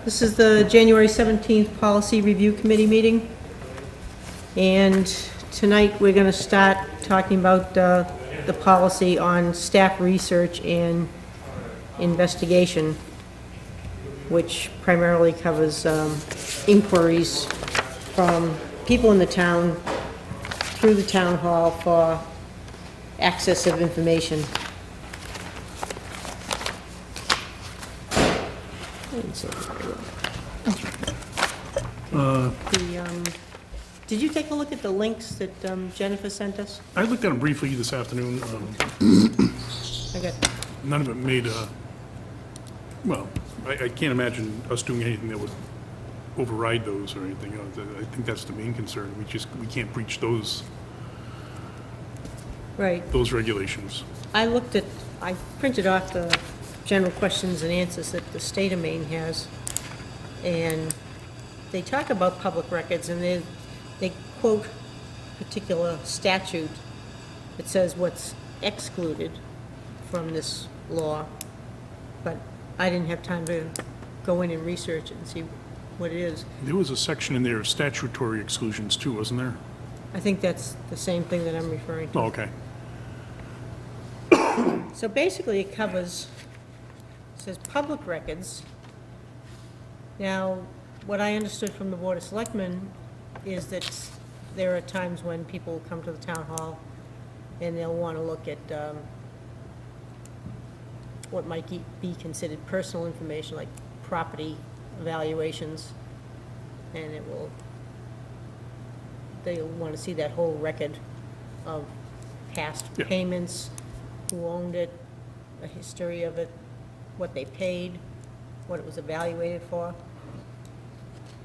This is the January 17th Policy Review Committee meeting. And tonight, we're going to start talking about the policy on staff research and investigation, which primarily covers inquiries from people in the town through the town hall for access of information. Did you take a look at the links that Jennifer sent us? I looked at them briefly this afternoon. I got, None of it made well, I can't imagine us doing anything that would override those or anything. I think that's the main concern. We can't breach those right. regulations. I printed off the general questions and answers that the state of Maine has, and they talk about public records, and they quote particular statute that says what's excluded from this law, but I didn't have time to go in and research it and see what it is. There was a section in there of statutory exclusions too, wasn't there? I think that's the same thing that I'm referring to. Oh, okay. So basically, it covers, it says public records. Now, what I understood from the Board of Selectmen is that there are times when people come to the town hall and they'll want to look at what might be considered personal information, like property evaluations, and they'll want to see that whole record of past Yeah. payments, who owned it, a history of it, what they paid, what it was evaluated for.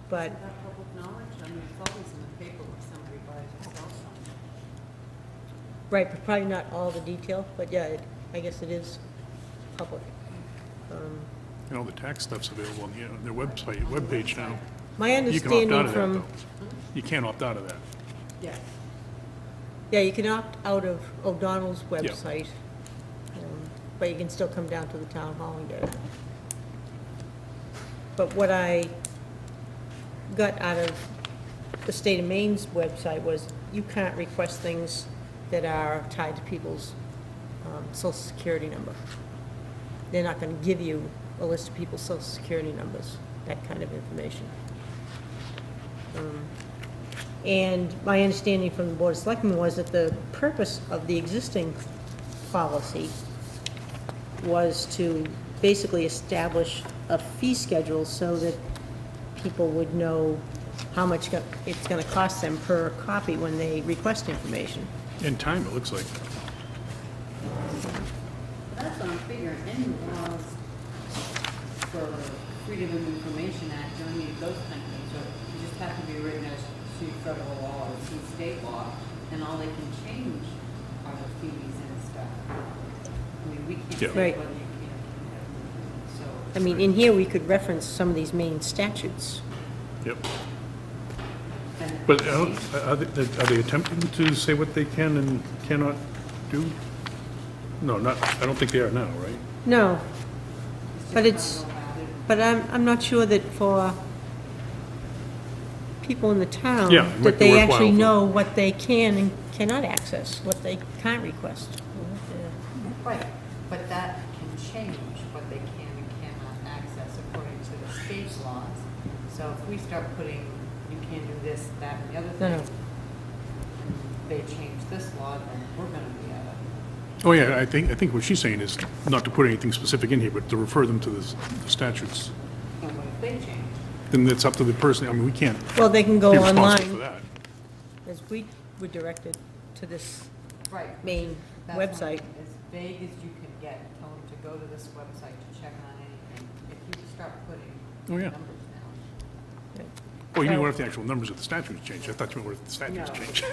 But, Is that public knowledge? I mean, it's always in the paper when somebody buys or sells something. right, but probably not all the detail, but yeah, I guess it is public. And all the tax stuff's available on their website, webpage now. My You can opt understanding out of that, from, though. You can't opt out of that. Yes. yeah, you can opt out of O'Donnell's website, but you can still come down to the town hall and get it. But what I got out of the state of Maine's website was you can't request things that are tied to people's social security number. They're not going to give you a list of people's social security numbers, that kind of information. And my understanding from the Board of Selectmen was that the purpose of the existing policy was to basically establish a fee schedule so that people would know how much it's going to cost them per copy when they request information. In time, it looks like. That's what I'm figuring, any laws for Freedom of Information Act, don't need those kind of things, so you just have to be written as to federal law or to state law, and all they can change are the fees and stuff. I mean, we can't say Yeah. whether Right. you can, so. I mean, in here, we could reference some of these main statutes. Yep. and- But are they attempting to say what they can and cannot do? No, I don't think they are now, right? No, just but not it's, about it. but I'm not sure that for people in the town, Yeah, it might that be they worthwhile actually for- know what they can and cannot access, what they can't request. Right, but that can change what they can and cannot access according to the state's laws. So if we start putting, you can't do this, that, and the other No, thing, no. they change this law, then we're gonna be at it. Oh, yeah, I think what she's saying is not to put anything specific in here, but to refer them to the statutes. And what if they change? Then it's up to the person, I mean, we can't Well, they can be go responsible for online, that. as we were directed to this Right. main That's what I website. mean, as vague as you can get, tell them to go to this website to check on anything. If you start putting Oh, yeah. numbers now. Well, you mean So- what if the actual numbers of the statutes change? I thought you meant what if the statutes No. change.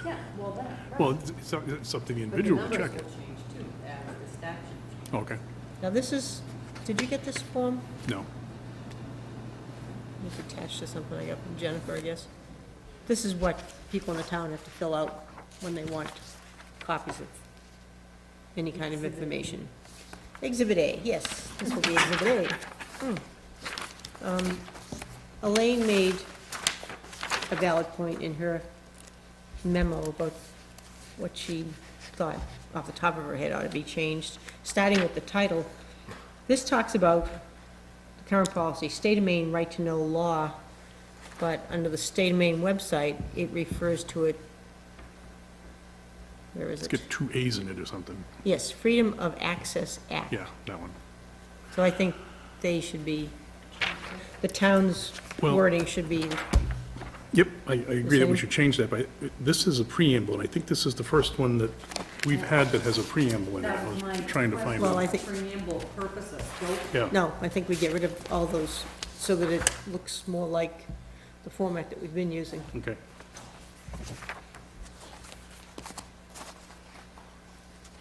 Yeah, well, that, right. Well, it's up to the But the individual to numbers check will it. change too, as the statute changes. Okay, Now, this is, did you get this form? no. It's attached to something I got from Jennifer, I guess. This is what people in the town have to fill out when they want copies of any kind of information. Exhibit A, yes, this will be Exhibit A. Elaine made a valid point in her memo about what she thought off the top of her head ought to be changed, starting with the title. This talks about the current policy, state of Maine right to know law, but under the state of Maine website, it refers to it, where is Let's it? get 2 A's in it or something. Yes, Freedom of Access Act. Yeah, that one. So I think they should be, the town's Well- wording should be, Yep, I agree that we same? should change that, but this is a preamble, and I think this is the first one that we've had that has a preamble in it. That I was my was trying to find Well, it. I think- Preamble, purpose of scope. Yeah, no, I think we get rid of all those so that it looks more like the format that we've been using. okay.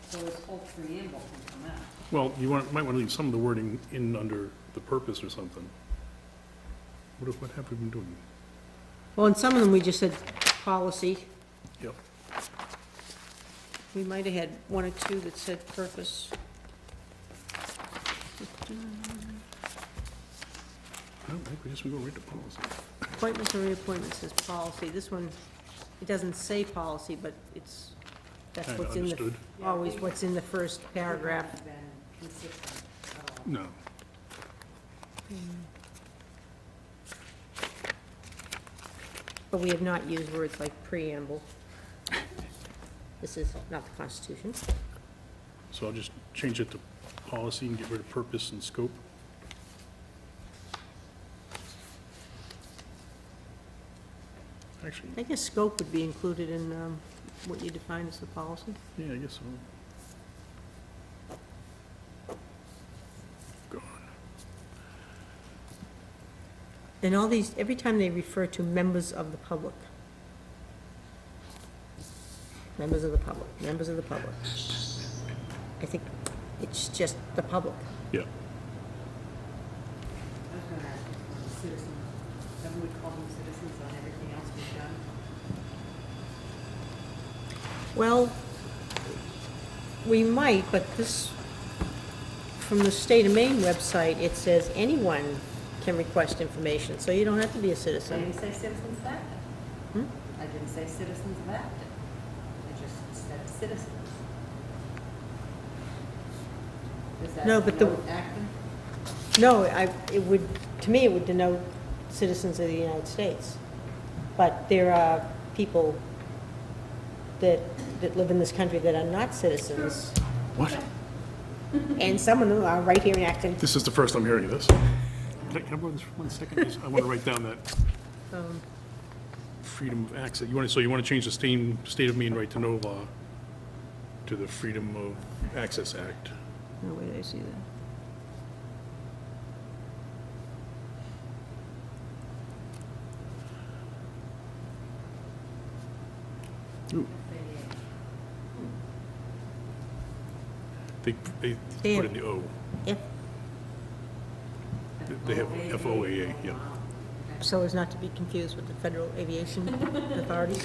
So this whole preamble can come out. Well, might want to leave some of the wording in under the purpose or something. What have we been doing? Well, in some of them, we just said policy. Yep. We might have had one or two that said purpose. No, I guess we go right to policy. Appointments or reappointments says policy. This one, it doesn't say policy, but that's Kinda what's in the, understood. always what's in the first paragraph. It hasn't been consistent at all. No. But we have not used words like preamble. This is not the Constitution. So I'll just change it to policy and get rid of purpose and scope. Actually, I guess scope would be included in what you define as the policy. yeah, I guess so. Gone. And all these, every time they refer to members of the public. Members of the public, members of the public. I think it's just the public. Yeah. I was gonna ask you for the citizens, then we call them citizens on everything else we've done. Well, we might, but this, from the State of Maine website, it says anyone can request information, so you don't have to be a I citizen. didn't say citizens of Acton. Hmm? I didn't say citizens of Acton. I just said citizens. Does that No, but the- denote Acton? No, it would, to me, it would denote citizens of the United States. But there are people that live in this country that are not citizens, What? and some of them are right here in Acton. This is the first I'm hearing of this. Can I borrow this for 1 second? I want to write down that Um, freedom of access. So you want to change the state of Maine right to know law to the Freedom of Access Act. No, where did I see that? Ooh, they They put have- in the O. If, They have FOAA, yeah. so as not to be confused with the Federal Aviation Authority.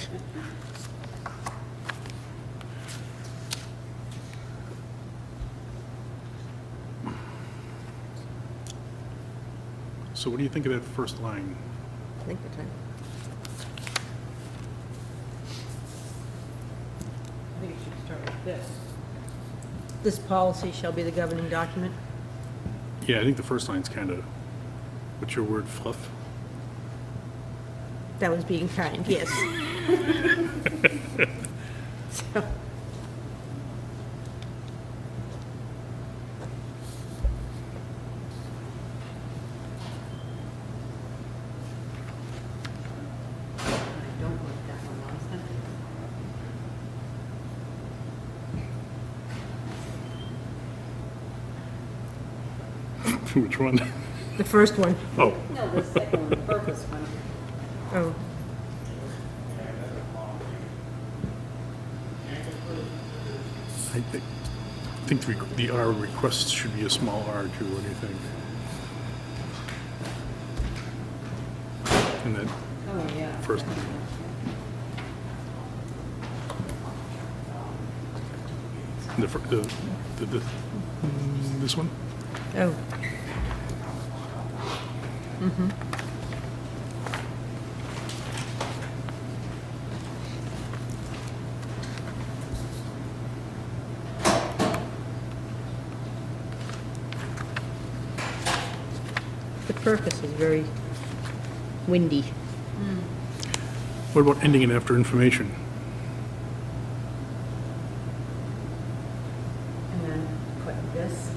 So what do you think of that first line? I think the time. I think it should start with this. This policy shall be the governing document. Yeah, I think the first line's kind of, what's your word, fluff? That was being kind, yes. So, I don't like that one last time. Which one? the first one. Oh, No, the second one, the purpose one. Oh, I think the R requests should be a small r too, what do you think? And then Oh, yeah. first, this one? oh. The purpose is very windy. What about ending it after information? And then put this,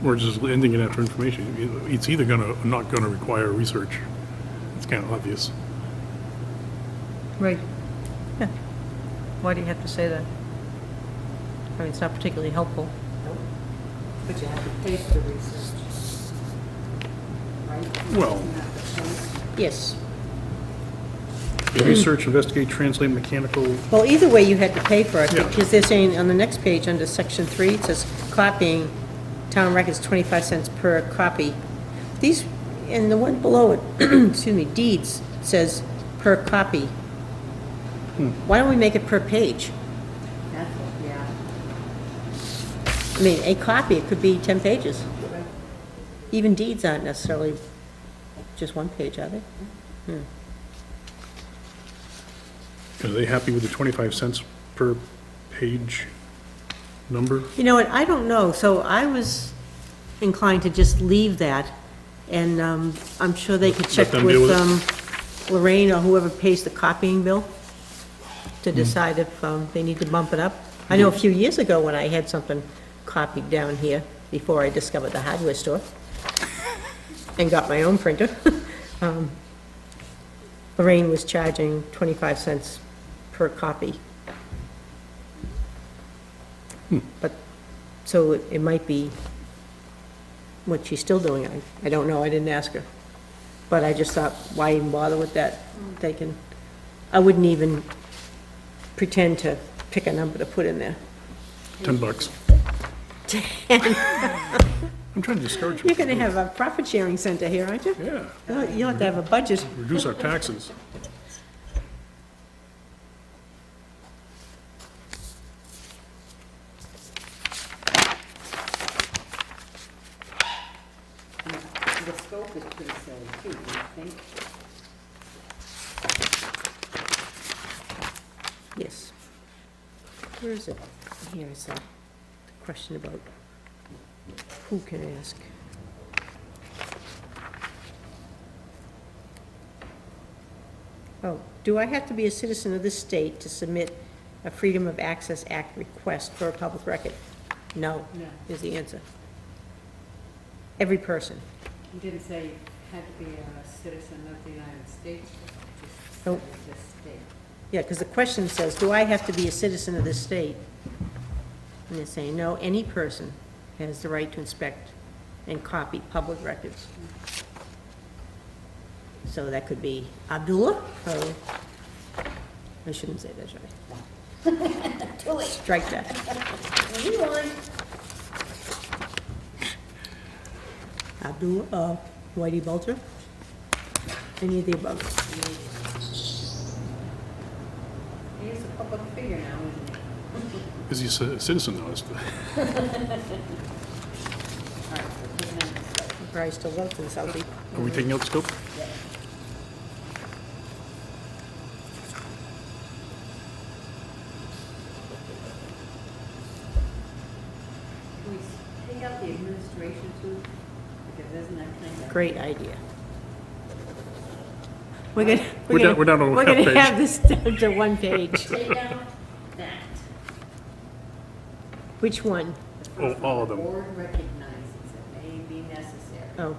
Or just ending it after information? It's either gonna, or not gonna require research. It's kind of obvious. Right. Yeah. Why do you have to say that? I mean, it's not particularly helpful. but you have to pay for the research. Right? Well- You have to pay. Yes. Research, investigate, translate mechanical, Well, either way, you had to pay for it, Yeah. because they're saying on the next page, under section 3, it says copying, town records, 25 cents per copy. These, and the one below it, excuse me, deeds, says per copy. Why don't we make it per page? That's what, yeah. I mean, a copy, it could be 10 pages. Even deeds aren't necessarily just one page, are they? are they happy with the 25 cents per page number? You know what, I don't know, so I was inclined to just leave that, and I'm sure they could check them deal with with Lorraine or whoever pays the copying bill to decide if they need to bump it up. I know a few years ago when I had something copied down here, before I discovered the hardware store, and got my own printer, Lorraine was charging 25 cents per copy. But, so it might be what she's still doing, I don't know, I didn't ask her. But I just thought, why even bother with that? They can, I wouldn't even pretend to pick a number to put in there. $10. I'm trying to discourage You're people. gonna have a profit-sharing center here, aren't you? Yeah, You'll have to have a budget. reduce our taxes. And the scope is pretty silly too, don't you think? Yes. Where is it? Here is a question about who can ask. Oh, do I have to be a citizen of this state to submit a Freedom of Access Act request for a public record? No, No. is the answer. Every person. You didn't say you had to be a citizen of the United States, just Nope. this state. Yeah, because the question says, do I have to be a citizen of this state? And they're saying, no, any person has the right to inspect and copy public records. So that could be Abdullah, or, I shouldn't say that, should I? Strike that. Abdullah, Whitey Bulger, any of the above. He is a public figure now, isn't he? Is he a citizen though? All right, so put him in the scope. Probably still votes in Saudi. Are we taking out the scope? Can we take out the administration too? Because isn't that kind of? Great idea. We're gonna, We're down on we're half gonna page. have this down to one page. Take out that. Which one? Oh, all of them. The board recognizes it may be necessary. Oh,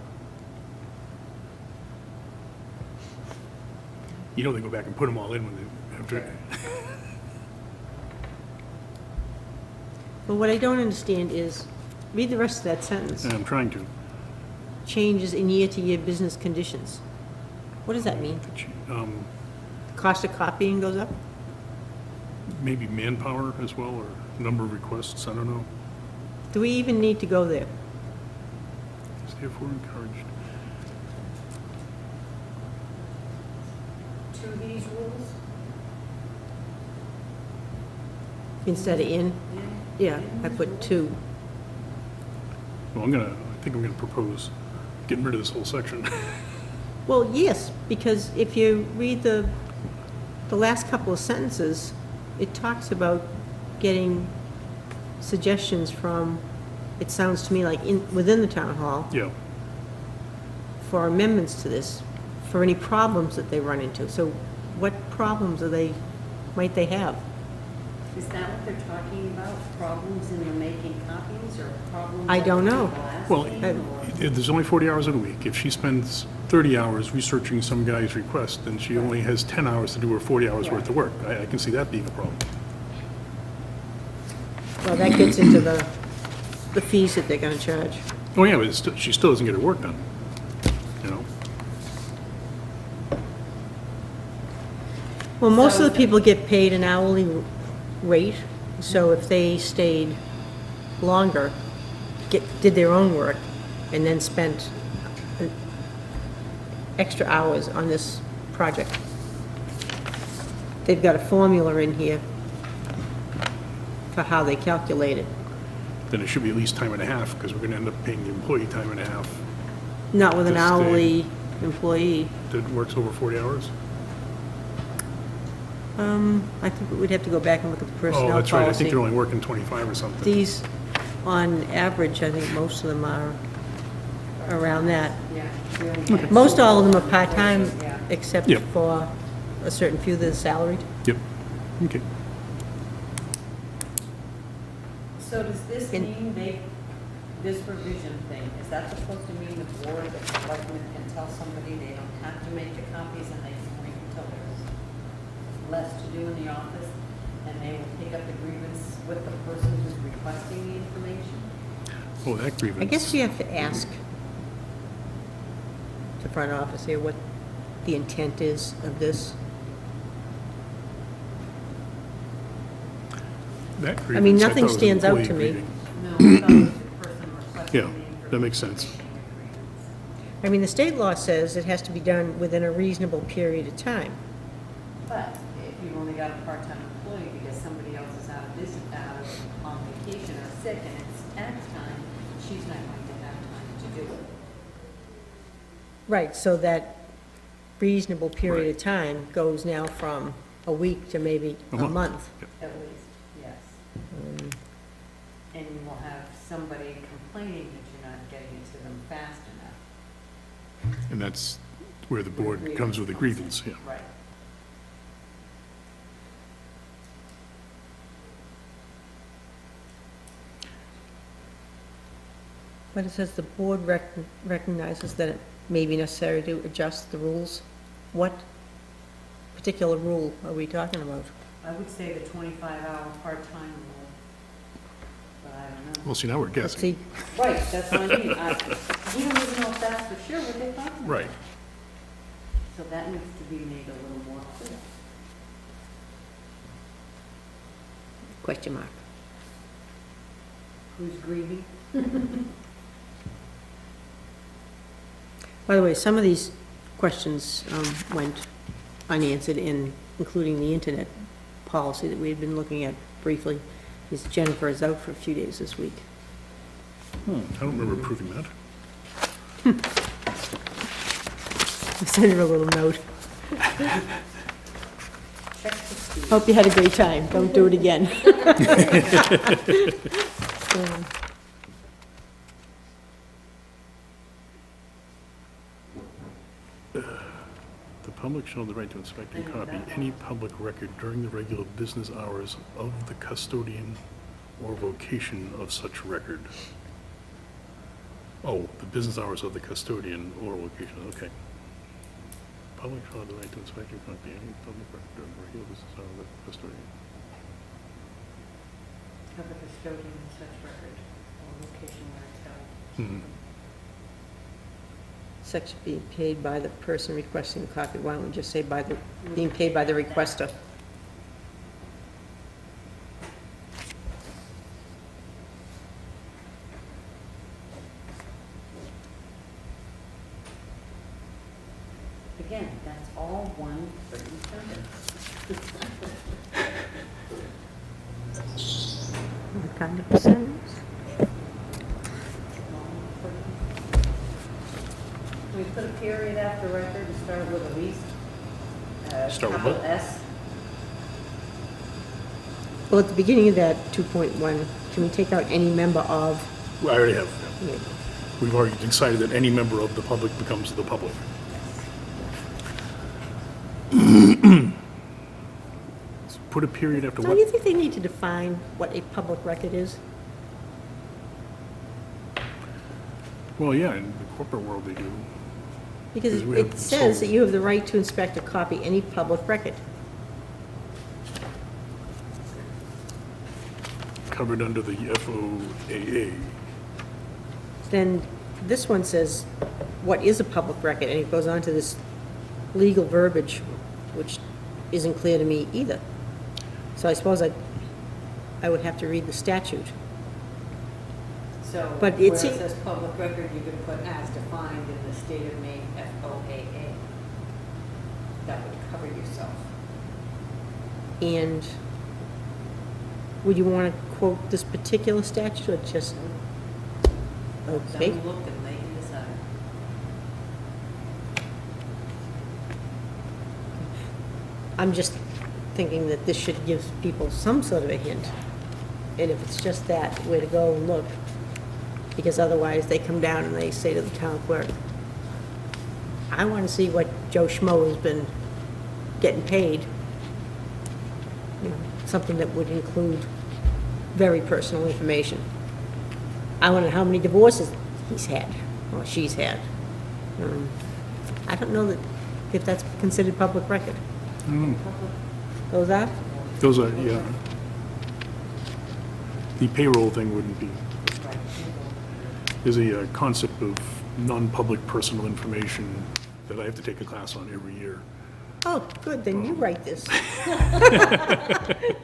You know they go back and put them all in when they have to. but what I don't understand is, read the rest of that sentence. And I'm trying to. Changes in year-to-year business conditions. What does that mean? Cost of copying goes up? Maybe manpower as well, or number of requests, I don't know. Do we even need to go there? Is therefore encouraged. To these rules? Instead of in? Yeah, I put two. Well, I think I'm gonna propose getting rid of this whole section. Well, yes, because if you read the last couple of sentences, it talks about getting suggestions from, it sounds to me like within the town hall, Yeah, for amendments to this, for any problems that they run into. So what problems might they have? Is that what they're talking about? Problems in the making copies or problems? I don't of know. well, blasting, or- there's only 40 hours in a week. If she spends 30 hours researching some guy's request, then she only has 10 hours to do her 40 hours worth of work. I can see that being a problem. Well, that gets into the fees that they're gonna charge. Oh, yeah, but she still doesn't get her work done, you know? Well, most So- of the people get paid an hourly rate, so if they stayed longer, did their own work, and then spent extra hours on this project, they've got a formula in here for how they calculate it. Then it should be at least time and a half, because we're gonna end up paying the employee time and a half Not with an To stay. hourly employee. that works over 40 hours. I think we'd have to go back and look at the Oh, personnel policy. that's right, I think they're only working 25 or something. These, on average, I think most of them are around that. Yeah. we only had Most two all of them are hours. part-time, Yeah. except Yep. for a certain few that are salaried. Yep, okay. So does this In- mean this revision thing, is that supposed to mean the board of selectmen can tell somebody they don't have to make the copies and they can wait until there's less to do in the office, and they will pick up the grievance with the person who's requesting the information? Oh, that grievance. I guess we have to ask the front office here what the intent is of this. That I grievance, mean, thought nothing was stands out employee to me. grieving. No, I thought it was the person requesting Yeah, the information. that makes sense. making a grievance. I mean, the state law says it has to be done within a reasonable period of time. But if you've only got a part-time employee because somebody else is on vacation or sick and it's tax time, she's not going to have time to do it. Right, so that reasonable period of Right. time goes now from a week to maybe A a month. month. At least, yes. And you will have somebody complaining that you're not getting it to them fast enough. And that's where the board comes with a grievance, yeah. Right. But it says the board recognizes that it may be necessary to adjust the rules. What particular rule are we talking about? I would say the 25-hour part-time rule, but I don't know. Well, see, now we're Let's guessing. see, Right, that's what I mean. We don't even know if that's for sure what they thought. Right. So that needs to be made a little more clear. question mark. Who's grieving? By the way, some of these questions went unanswered including the internet policy that we had been looking at briefly, because Jennifer is out for a few days this week. I don't remember approving that. I sent her a little note. Check the speed. Hope you had a great time. Don't do it again. The public shall have the right to inspect and copy any public record during the regular business hours of the custodian or vocation of such record. Oh, the business hours of the custodian or location, okay. Public shall have the right to inspect and copy any public record during the regular business hours of the custodian. Of the custodian of such record or location where it's held. Mhm. Section being paid by the person requesting the copy. Why don't we just say being paid by the requester? Again, that's all one pretty sentence. What kind of percentage? We've put a period after record and start with at least, Start with capital what? S? Well, at the beginning of that 2.1, can we take out any member of? I already have. Yeah. We've already decided that any member of the public becomes the public. Put a period after Don't you what? think they need to define what a public record is? Well, yeah, in the corporate world they do. Because Because we have it says that sold- you have the right to inspect or copy any public record. Covered under the FOAA. Then this one says, what is a public record? And it goes on to this legal verbiage, which isn't clear to me either. So I suppose I would have to read the statute. So, But where it it's- says public record, you could put as defined in the state of Maine FOAA. That would cover yourself. And would you want to quote this particular statute or just, okay? Then look and they can decide. I'm just thinking that this should give people some sort of a hint. And if it's just that, where to go and look. Because otherwise, they come down and they say to the town clerk, I want to see what Joe Schmo has been getting paid. You know, something that would include very personal information. I want to know how many divorces he's had, or she's had. I don't know that, if that's considered public record. Those are? Those are, yeah. The payroll thing wouldn't be. There's a concept of non-public personal information that I have to take a class on every year. Oh, good, then you write this.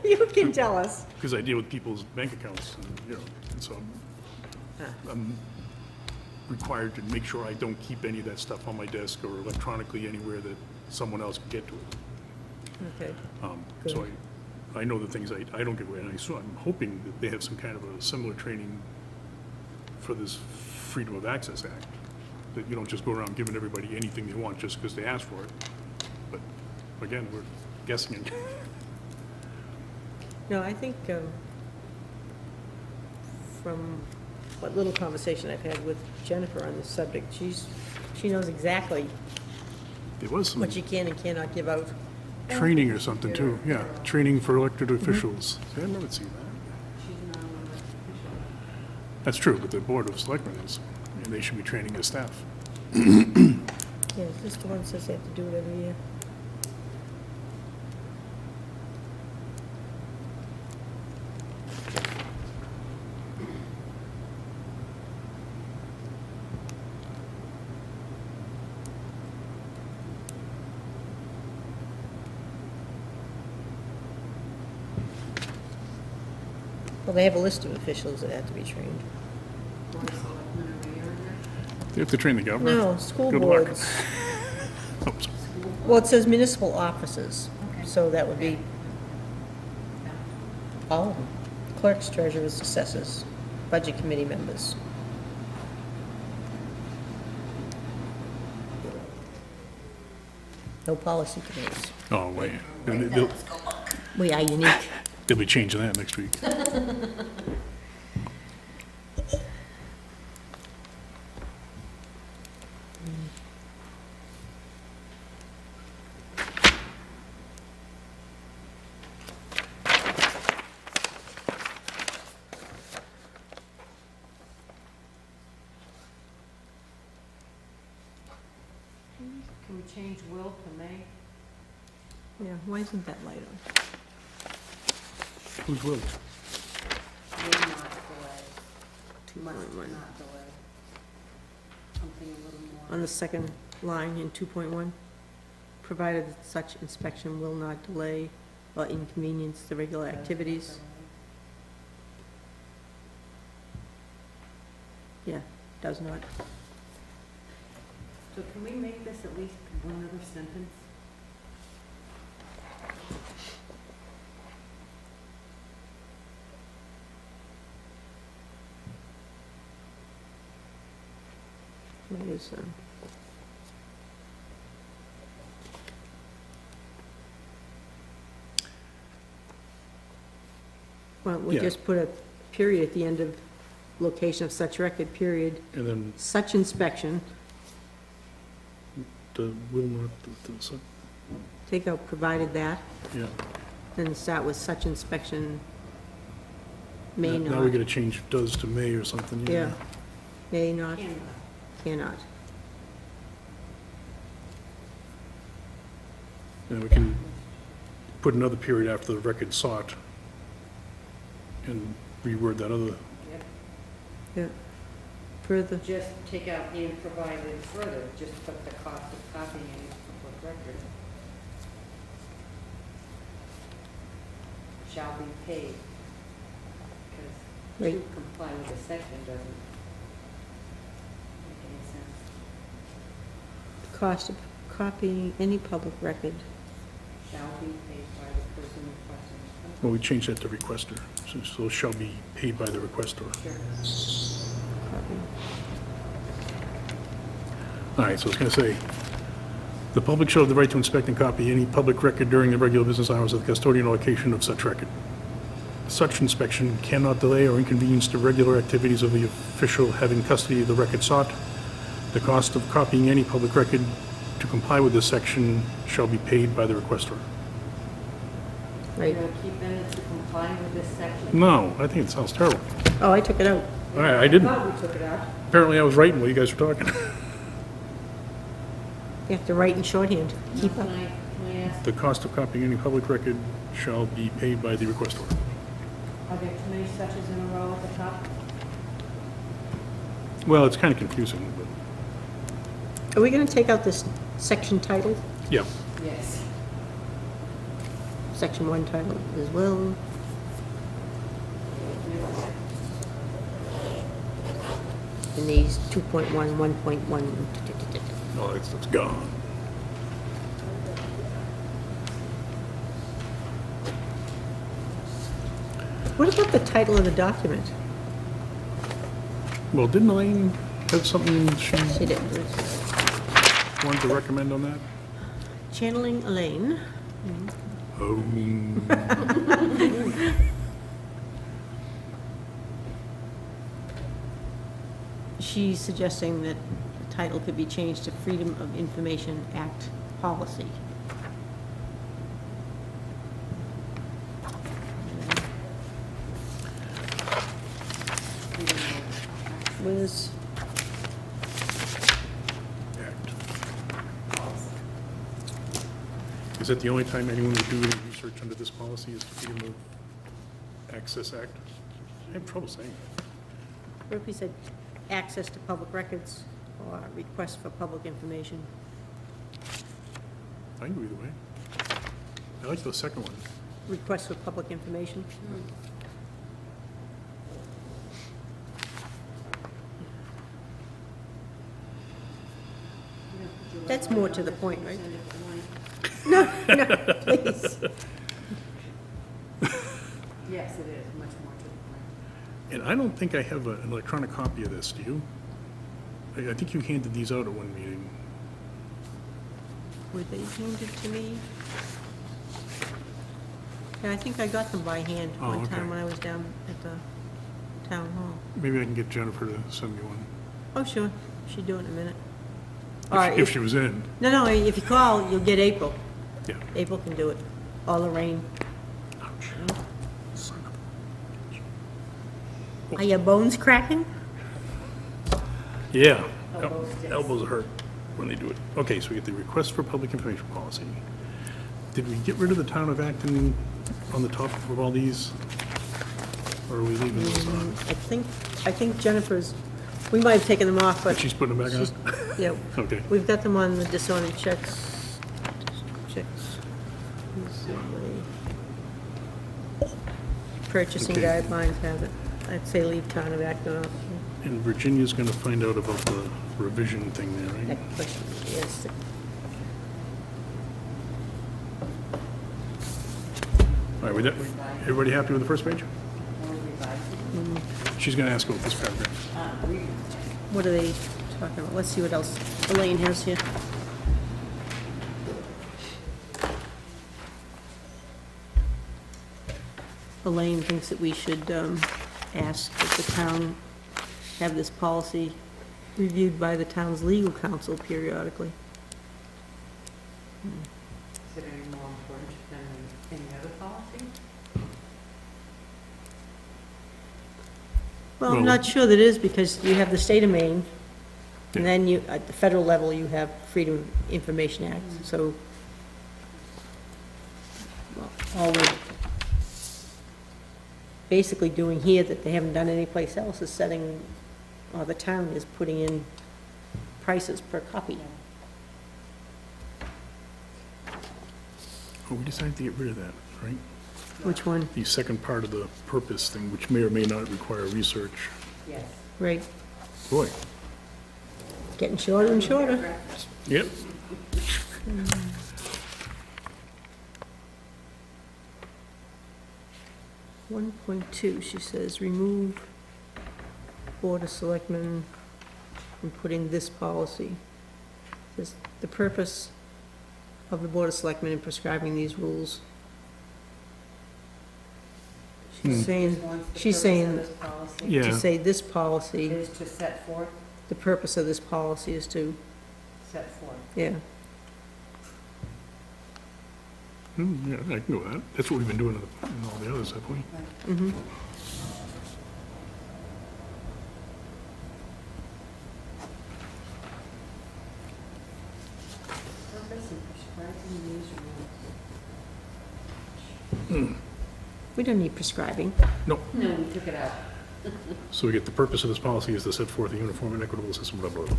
You can tell us. Because I deal with people's bank accounts, and, you know, and so I'm required to make sure I don't keep any of that stuff on my desk or electronically anywhere that someone else can get to it. Okay. So I know the things I don't give away, and I'm hoping that they have some kind of a similar training for this Freedom of Access Act, that you don't just go around giving everybody anything they want just because they ask for it. But again, we're guessing. No, I think from what little conversation I've had with Jennifer on this subject, she knows exactly There was some what she can and cannot give out. training or something too, yeah, training for elected officials. See, I remember seeing that. She's not an elected official. That's true, but the Board of Selectmen is, and they should be training their staff. Yeah, is this the one that says they have to do it every year? Well, they have a list of officials that have to be trained. Board of Selectmen every year in there. They have to train the governor. No, school Good luck. boards. Oops. Well, it says municipal offices, Okay. so that would be Yeah. all of them. Clerks, treasurers, assessors, budget committee members. No policy committees. Oh, wait. They'll We are unique. they'll be changing that next week. Can we change will to may? Yeah, why isn't that light on? Who's will? Will not delay. Must 2.1. not delay. Something a little more. On the second line in 2.1, provided that such inspection will not delay or inconvenience the regular activities. Yeah, does not. So can we make this at least one other sentence? What is, Why don't we Yeah. just put a period at the end of location of such record, period, And then such inspection, the will not, take out provided that, yeah. then start with such inspection may Now we not, gotta change does to may or something, yeah, may not, Cannot. cannot. And we can put another period after the record sought and reword that other, Yep. Yeah. Further, Just take out and provided further, just put the cost of copying any public record shall be paid. Because to Right. comply with the section doesn't make any sense. cost of copying any public record. Shall be paid by the person requesting the well, we changed that to requester. So shall be paid by the requester. Sure. Copy. All right, so it's going to say, "The public shall have the right to inspect and copy any public record during the regular business hours of the custodian location of such record. Such inspection cannot delay or inconvenience the regular activities of the official having custody of the record sought. The cost of copying any public record to comply with this section shall be paid by the requester." You're Right. gonna keep in it to comply with this section? No, I think it sounds terrible. Oh, I took it out. All right, I didn't. Thought we took it out. Apparently I was writing while you guys were talking. You have to write in shorthand, keep Can up. I ask, The cost of copying any public record shall be paid by the requester. are there too many suches in a row at the top? Well, it's kind of confusing, but, Are we gonna take out this section title, yeah. Yes. section 1 title as well? In these 2.1, 1.1. Oh, it's gone. What about the title of the document? Well, didn't Elaine have something she She did. wanted to recommend on that? Channeling Elaine. Oh, She's suggesting that the title could be changed to Freedom of Information Act Policy. Liz, Act. Is that the only time anyone would do any research under this policy is the Freedom of Access Act? I have trouble saying that. what if we said access to public records or request for public information? I can go either way. I like the second one. Request for public information? That's more to the point, right? Send it to Mike. No, please. Yes, it is, much more to the point. And I don't think I have an electronic copy of this, do you? I think you handed these out at one meeting. Were they handed to me? Yeah, I think I got them by hand Oh, one okay. time when I was down at the town hall. Maybe I can get Jennifer to send me one, Oh, sure, she'd do it in a minute. if Or she- if she was in. No, if you call, you'll get April. Yeah. April can do it, or Lorraine. Ouch. Son of Are your bones cracking? a- Yeah. Elbows sticks. Elbows hurt when they do it. Okay, so we get the request for public information policy. Did we get rid of the town of Acton on the top of all these? Or are we leaving those on? I think Jennifer's, we might have taken them off, But but, she's putting them back on? yeah, Okay. we've got them on the disordered checks. Purchasing Okay. guidelines have it. I'd say leave town of Acton off. And Virginia's gonna find out about the revision thing there, right? That question, yes. All right, with that, everybody happy with the first page? Or revise She's gonna ask about this paragraph. it. Read it. What are they talking about? Let's see what else Elaine has here. Elaine thinks that we should ask that the town have this policy reviewed by the town's legal counsel periodically. Is it any more important than any other policy? Well, I'm Well- not sure that it is, because you have the state of Maine, Yeah. and then you, at the federal level, you have Freedom of Information Act, so well, all we're basically doing here that they haven't done anyplace else is setting, or the town is putting in prices per copy. Oh, we decided to get rid of that, right? Which one? The second part of the purpose thing, which may or may not require research. Yes. Right, Boy, getting shorter and shorter. yep. 1.2, she says, remove Board of Selectmen from putting this policy. Says, the purpose of the Board of Selectmen in prescribing these rules. She's saying, Just wants the she's purpose of saying, this policy Yeah. to say this policy, is to set forth, the purpose of this policy is to, set forth. yeah. Yeah, I can go with that. That's what we've been doing in all the others, haven't we? Mm-hmm. Purpose in prescribing these rules. We don't need prescribing. No. No, we took it out. So we get the purpose of this policy is to set forth a uniform and equitable system, blah, blah, blah.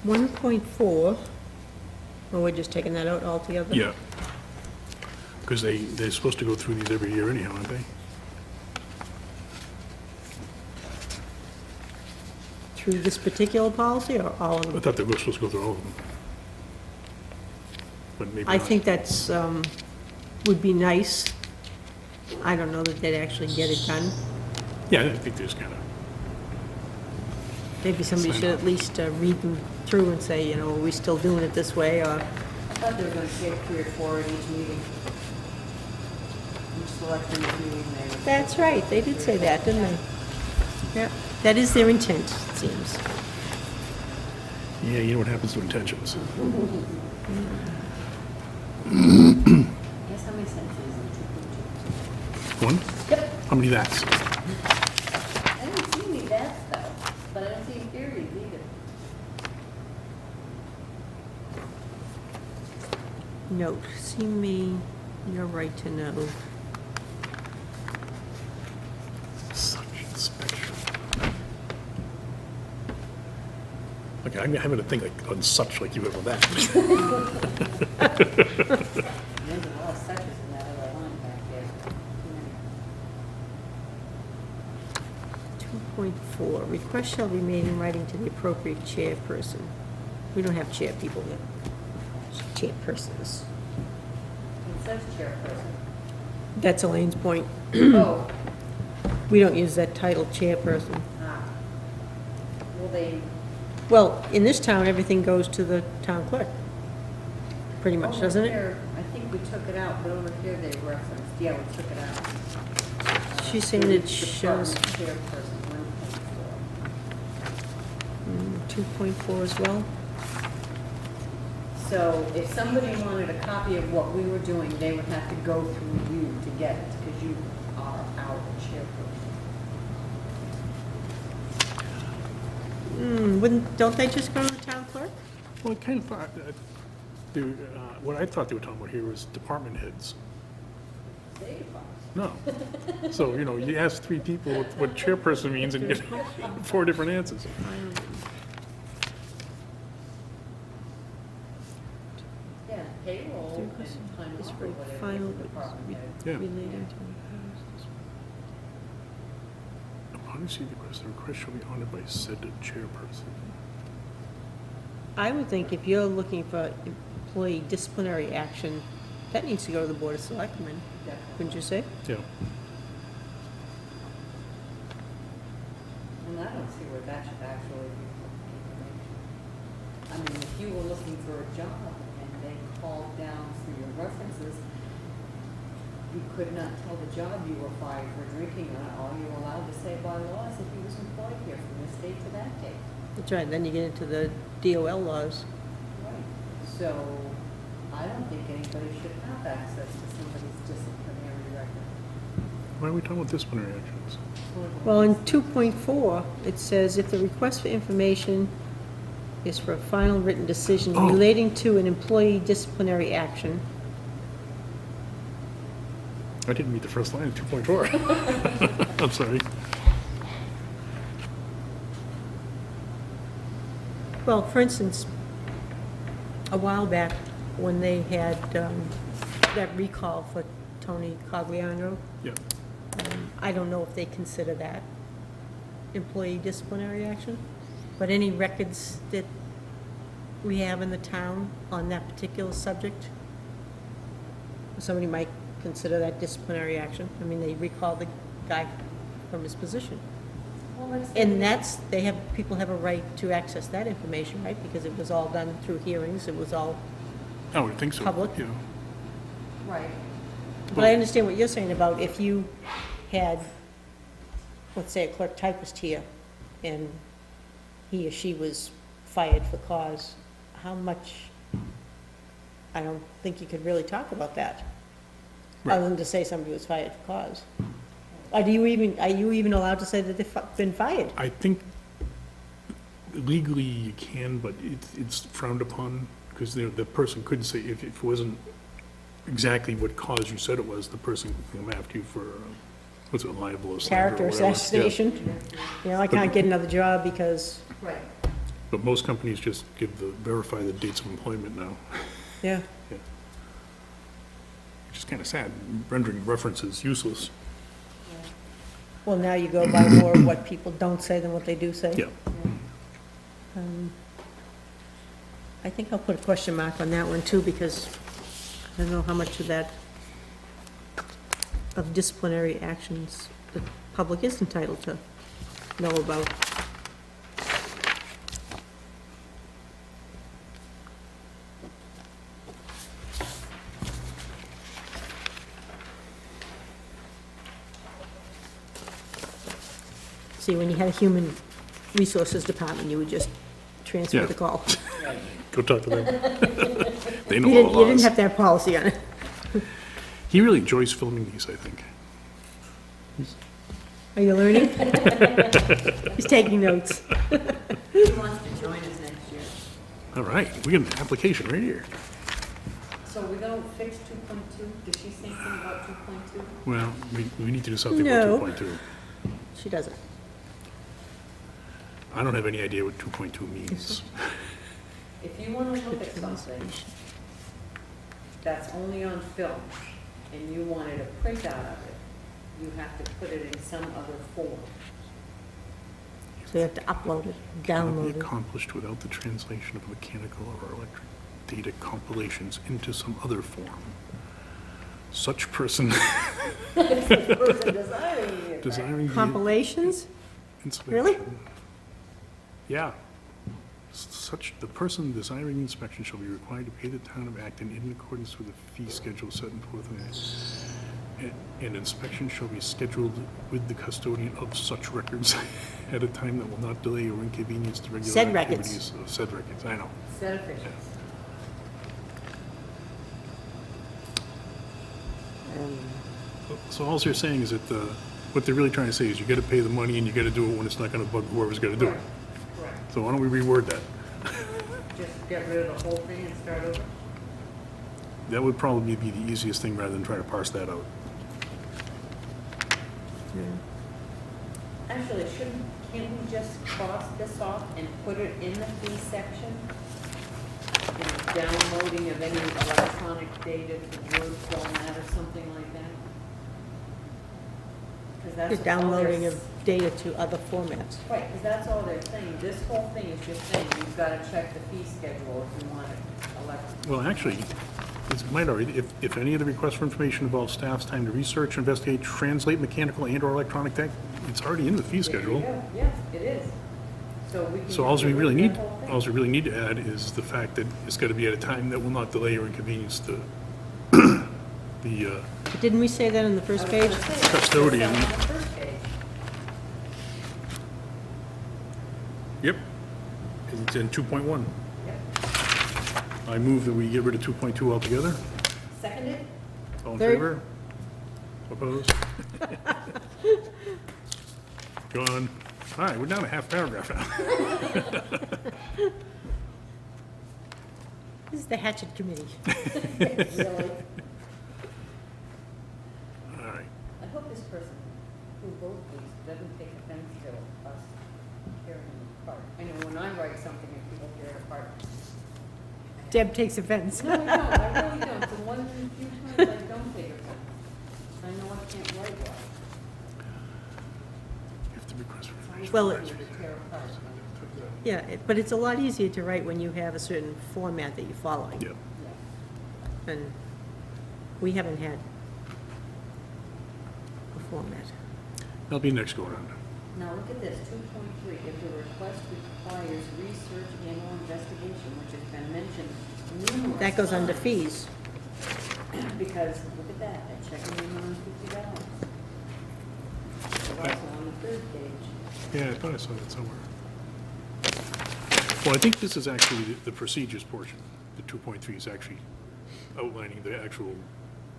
One point four, well, we're just taking that out altogether? Yeah. Because they're supposed to go through these every year anyhow, aren't they? Through this particular policy or all of I them? thought they were supposed to go through all of them. But maybe I not. think that's, would be nice. I don't know that they'd actually get it done. Yeah, I think there's kind of, Maybe somebody should at least read them through and say, you know, are we still doing it this way, or, I thought they were gonna take 3 or 4 at each meeting. Each selectmen's meeting, they would. that's right, they did say that, didn't they? Yeah, that is their intent, it seems. yeah, you know what happens to intentions. Guess how many sentences in 2.2? One? Yep. How many that's? I don't see any that's though, but I don't see any periods either. Note, see me, you're right to know. Such inspection. Okay, I'm having to think like on such like you have on that. There's a lot of suches in that other line back there. Too many. 2.4, request shall be made in writing to the appropriate chairperson. We don't have chair people here. It's chairpersons. It says chairperson. That's Elaine's point. Oh, We don't use that title, chairperson. well, they. Well, in this town, everything goes to the town clerk, pretty much, over doesn't it? here, I think we took it out, but over here they referenced, yeah, we took it out. She's saying it shows Department chairperson, 1.4. 2.4 as well. So if somebody wanted a copy of what we were doing, they would have to go through you to get it, because you are our chairperson. Don't they just go to the town clerk? Well, I kind of thought, what I thought they were talking about here was department heads. They are. No. So, you know, you ask 3 people what chairperson means and you get 4 different answers. Yeah, payroll and time Is off for or whatever, final is the department head. Yeah. relating to. Upon receipt request, the request shall be honored by said chairperson. I would think if you're looking for employee disciplinary action, that needs to go to the Board of Selectmen, Definitely. wouldn't you say? Yeah. And I don't see where that should actually be. I mean, if you were looking for a job and they called down for your references, you could not tell the job you were fired for drinking, or all you were allowed to say by law is that he was employed here from this date to that date. That's right, then you get into the DOL laws. Right. So, I don't think anybody should have access to somebody's disciplinary record. Why are we talking about disciplinary actions? Well, in 2.4, it says if the request for information is for a final written decision Oh. relating to an employee disciplinary action, I didn't read the first line of 2.4. I'm sorry. well, for instance, a while back, when they had that recall for Tony Cogliano, Yeah. I don't know if they consider that employee disciplinary action, but any records that we have in the town on that particular subject, somebody might consider that disciplinary action. I mean, they recall the guy from his position. Well, let's And that's, people have a right to access that information, right? Because it was all done through hearings, it was all, I would think so. Public? Yeah. Right. but I understand what you're saying about if you had, let's say, a clerk typist here, and he or she was fired for cause, how much, I don't think you could really talk about that, Right. other than to say somebody was fired for cause. Are you even allowed to say that they've been fired? I think legally you can, but it's frowned upon, because the person couldn't say, if it wasn't exactly what cause you said it was, the person could come after you for, what's it, libel or slander or Character whatever. Yeah. assassination? You know, I can't get another job because, Right. But most companies just verify the dates of employment now. yeah. Yeah. Which is kind of sad, rendering references useless. Well, now you go by more of what people don't say than what they do say. Yeah. I think I'll put a question mark on that one too, because I don't know how much of that, of disciplinary actions the public is entitled to know about. See, when you had a human resources department, you would just transfer Yeah. the call. Go talk to them. They know You all the didn't laws. have to have policy on it. He really enjoys filming these, I think. Are you learning? He's taking notes. Who wants to join us next year? All right, we got an application right here. So we don't fix 2.2? Did she say anything about 2.2? Well, we need to do something No. about 2.2. She doesn't. I don't have any idea what 2.2 means. If you want to look at something that's only on film, and you wanted a printout of it, you have to put it in some other form. So you have to upload it, Cannot download be it. accomplished without the translation of mechanical or electric data compilations into some other form. Such person desiring the Compilations? inspection. Really? Yeah. The person desiring inspection shall be required to pay the town of Acton in accordance with the fee schedule set forth in it. An inspection shall be scheduled with the custodian of such records at a time that will not delay or inconvenience the regular Said records. activities of said records. I know. Said officials. So all you're saying is that what they're really trying to say is you gotta pay the money and you gotta do it when it's not gonna bug whoever's gotta do it. Correct. So why don't we reword that? Just get rid of the whole thing and start over? That would probably be the easiest thing rather than try to parse that out. Actually, can't we just cross this off and put it in the fee section? You know, downloading of any electronic data to Word format or something like that? 'Cause that's The all downloading they're of data to other formats. Right, because that's all they're saying. This whole thing is just saying you've got to check the fee schedule if you want it electric. Well, actually, it might already, if any of the requests for information involves staff's time to research, investigate, translate mechanical and/or electronic tech, it's already in the fee schedule. Yeah, it is. So we can. So all get we rid really of need, that whole thing. all we really need to add is the fact that it's got to be at a time that will not delay or inconvenience the, the Didn't we say that on the first page? custodian. On the first page. Yep. It's in 2.1. Yep. I move that we get rid of 2.2 altogether. Seconded? All in Third. favor? Opposed? Gone. All right, we're down to half paragraph now. This is the Hatchet Committee. Really? All right. I hope this person who wrote these doesn't take offense to us tearing them apart. I know when I write something and people tear it apart. Deb takes offense. No, I don't, I really don't. The one few times I don't take offense. I know I can't write well. You have to request for information. Well, It's easy to tear apart. Yeah, but it's a lot easier to write when you have a certain format that you're following. Yeah. Yeah. And we haven't had a format. That'll be next go around. Now, look at this, 2.3, if the request requires research and or investigation, which has been mentioned numerous That goes under times. fees. Because, look at that, a check in the amount of $50. It's also on the third page. Yeah, I thought I saw that somewhere. Well, I think this is actually the procedures portion. The 2.3 is actually outlining the actual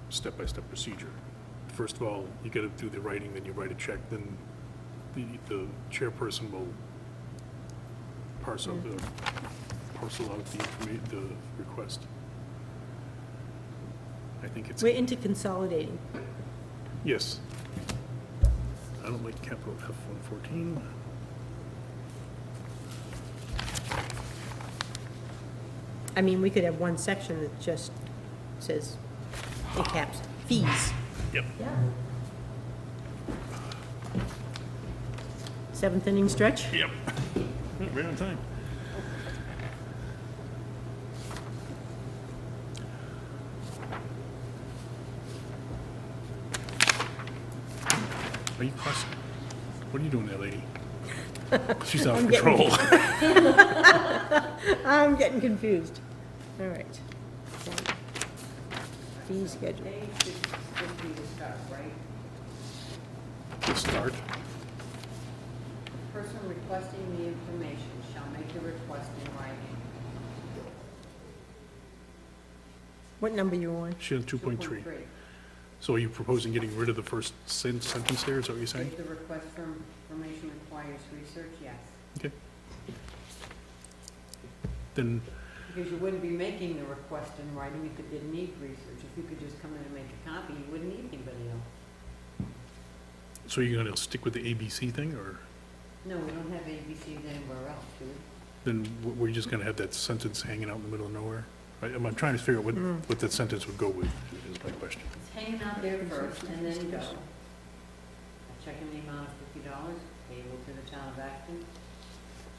step-by-step procedure. First of all, you gotta do the writing, then you write a check, then the chairperson will parcel out the request. I think it's, We're into consolidating. yes. I don't like capital F-114. I mean, we could have one section that just says, in caps, fees. Yep. Yeah. Seventh inning stretch? Yep. Right on time. Are you cussing? What are you doing there, lady? She's out of I'm getting- control. I'm getting confused. All right. Fee schedule. They should be the start, right? To start. The person requesting the information shall make the request in writing. What number you on? She on 2.3. So are you proposing getting rid of the first sentence there, is that what you're saying? If the request for information requires research, yes. Okay. Then, Because you wouldn't be making the request in writing if it didn't need research. If you could just come in and make a copy, you wouldn't need anybody else. so you're gonna stick with the ABC thing, or No, we don't have ABCs anywhere else, do we? then we're just gonna have that sentence hanging out in the middle of nowhere? I'm trying to figure out what that sentence would go with, is my question. It's hanging out there first and then go. A check in the amount of $50 payable to the town of Acton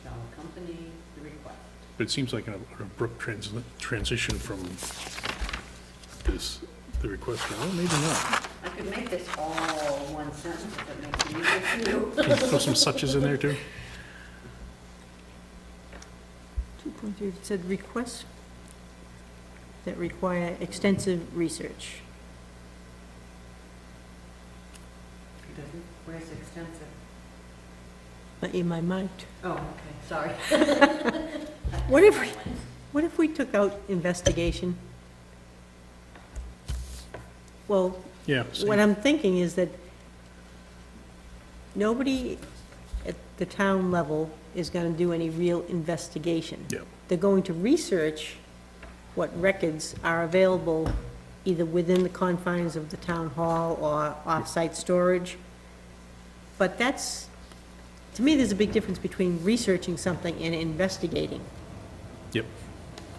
shall accompany the request. But it seems like an abrupt transition from this, the request, well, maybe not. I could make this all one sentence if it makes it easier for you. Can you throw some suches in there too? 2.3, it said requests that require extensive research. Where's extensive? In my mind. Oh, okay, sorry. What if we took out investigation? Well, Yeah. what I'm thinking is that nobody at the town level is gonna do any real investigation. Yeah. They're going to research what records are available either within the confines of the town hall or off-site storage. But that's, to me, there's a big difference between researching something and investigating. Yep.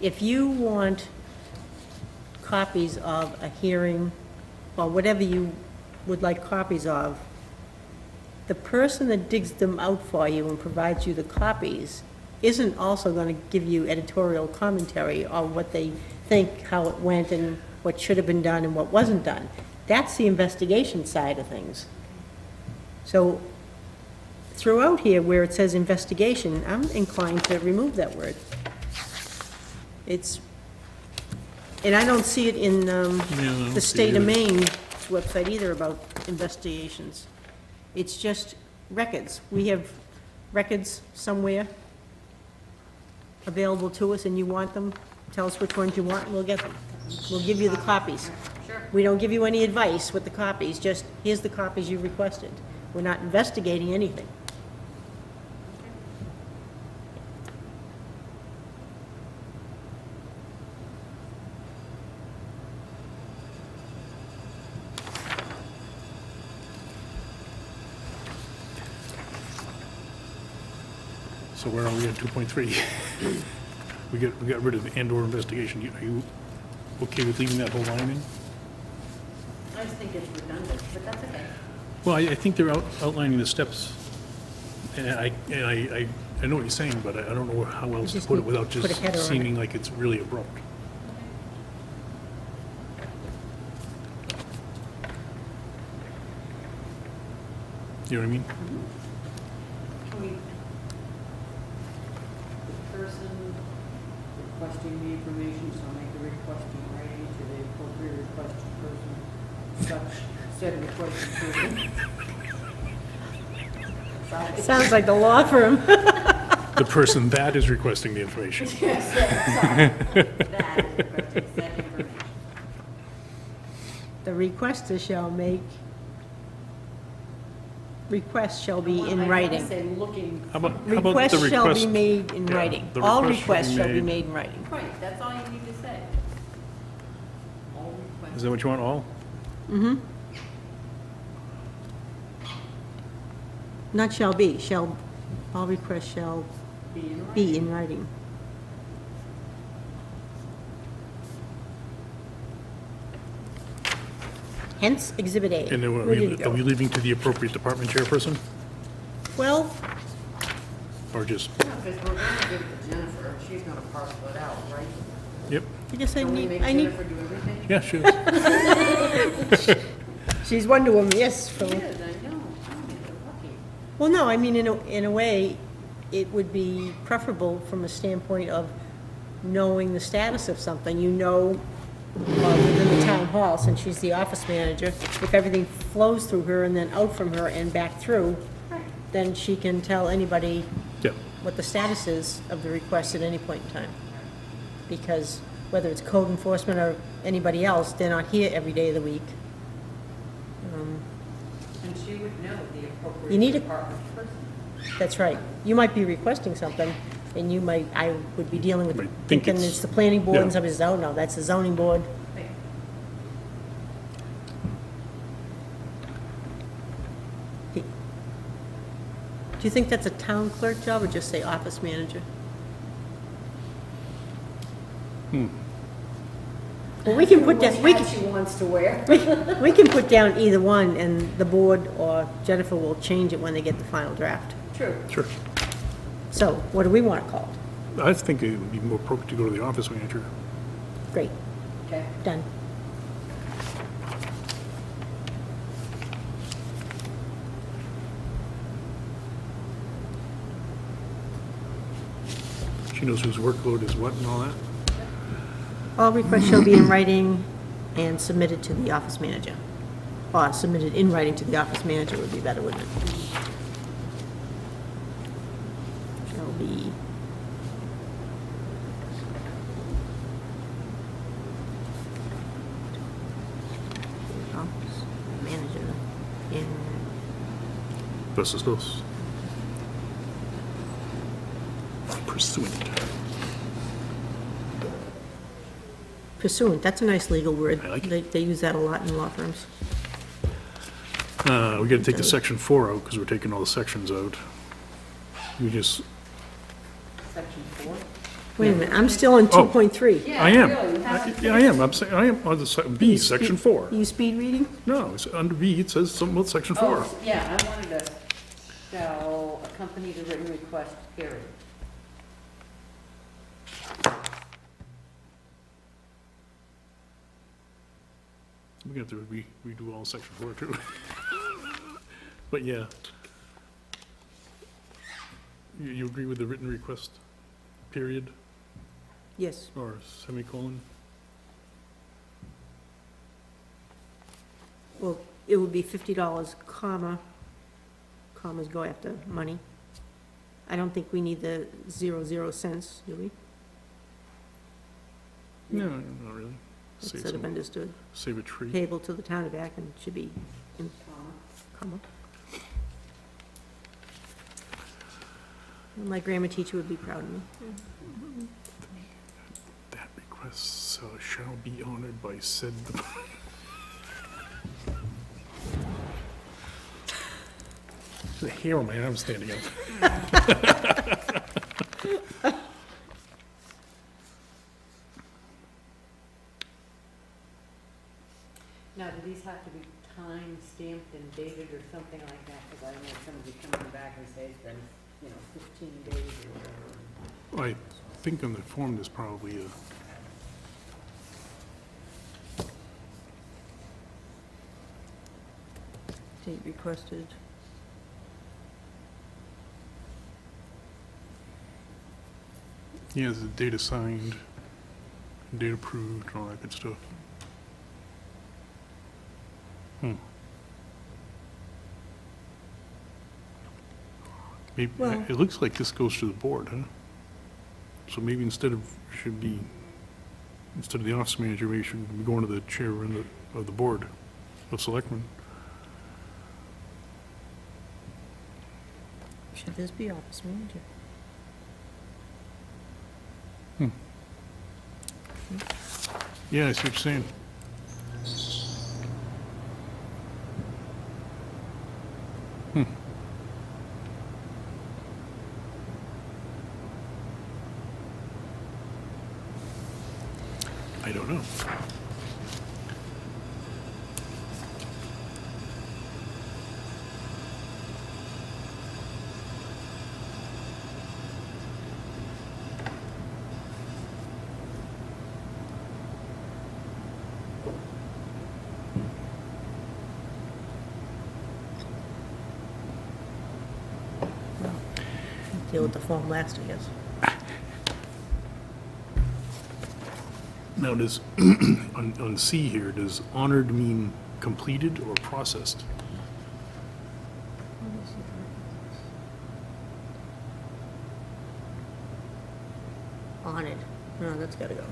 If you want copies of a hearing, or whatever you would like copies of, the person that digs them out for you and provides you the copies isn't also going to give you editorial commentary on what they think, how it went, and what should have been done and what wasn't done. That's the investigation side of things. So throughout here where it says investigation, I'm inclined to remove that word. It's, and I don't see it in don't the see state it of either. Maine website either about investigations. It's just records. We have records somewhere available to us and you want them, tell us which ones you want and we'll get them. We'll give you the copies. Sure. We don't give you any advice with the copies, just here's the copies you requested. We're not investigating anything. So where are we at 2.3? We got rid of the and/or investigation. Are you okay with leaving that whole line in? I just think it's redundant, but that's okay. Well, I think they're outlining the steps, and I know what you're saying, but I don't know how else to just put it need without to put a just header on it. seeming like it's really abrupt. You know what I mean? The person requesting the information shall make a request in writing to the appropriate requested person, such said requested person. Sounds like the law firm. The person that is requesting the information. Yes, sorry. That is requesting said information. The requester shall make, request shall be I in wanna writing. say looking, How about the Request shall be request? made in Yeah, writing. the All request requests shall be made- made in writing. right, that's all you need to say. All requests. Is that what you want, all? Not shall be, shall, all requests shall Be in writing. be in writing. Hence, Exhibit A. And then Where did it are we go? leaving to the appropriate department chairperson, Well, or just, No, because we're gonna give it to Jennifer, she's gonna parcel it out, right? yep, I guess I Don't we need, make I need, Jennifer do everything? yeah, sure. she's one to them, yes, She Phil. is, I know, oh, you're lucky. Well, no, I mean, in a way, it would be preferable from a standpoint of knowing the status of something. You know, within the town hall, since she's the office manager, if everything flows through her and then out from her and back through, Right. then she can tell anybody Yeah, what the status is of the request at any point in time. Because whether it's code enforcement or anybody else, they're not here every day of the week. And she would know the You need appropriate a- department person. That's right. You might be requesting something, and you might, I would be dealing with, Might think thinking it's- it's the planning board and yeah. somebody says, oh, no, that's the zoning board. Right. Do you think that's a town clerk job, or just say office manager? Well, we can put down, Which hat she wants to wear. we can put down either one, and the board or Jennifer will change it when they get the final draft. True. sure. So, what do we want to call it? I think it would be more appropriate to go to the office manager. Great, Okay. done. She knows whose workload is what and all that. All requests shall be in writing and submitted to the office manager. Or submitted in writing to the office manager would be better, wouldn't it? Shall be. Office manager in, Versus those. Pursuant. pursuant, that's a nice legal word. I like it. They use that a lot in law firms. We gotta take the section 4 out, because we're taking all the sections out. We just, Section 4. Wait a minute, I'm still on Oh. 2.3. Yeah, I am. really, you have to Yeah, I am, I'm saying, I am on the B, section 4. You speed reading? No, it's under B, it says something about section 4. Oh, yeah, I wanted to, shall accompany the written request, period. We're gonna have to redo all section 4 too. But yeah, You agree with the written request period Yes. or semicolon? Well, it would be $50, comma, commas go after money. I don't think we need the 00 cents, do we? No, not really. That Save should have some- understood. Save a tree. Payable to the town of Acton should be in comma. My grammar teacher would be proud of me. That request shall be honored by said. The hair on my arm standing up. Now, do these have to be time stamped and dated or something like that? Because I know somebody coming back and say it's been, 15 days or whatever. I think on the form there's probably a, Date requested. yeah, there's a date assigned, date approved, and all that good stuff. Maybe, Well- it looks like this goes to the board, huh? So maybe instead of the office manager, maybe should be going to the chair of the board of selectmen. Should this be office manager? Yeah, I see what you're saying. I don't know. Deal with the form last, I guess. Now, does, on C here, does honored mean completed or processed? Honored. No, that's gotta go.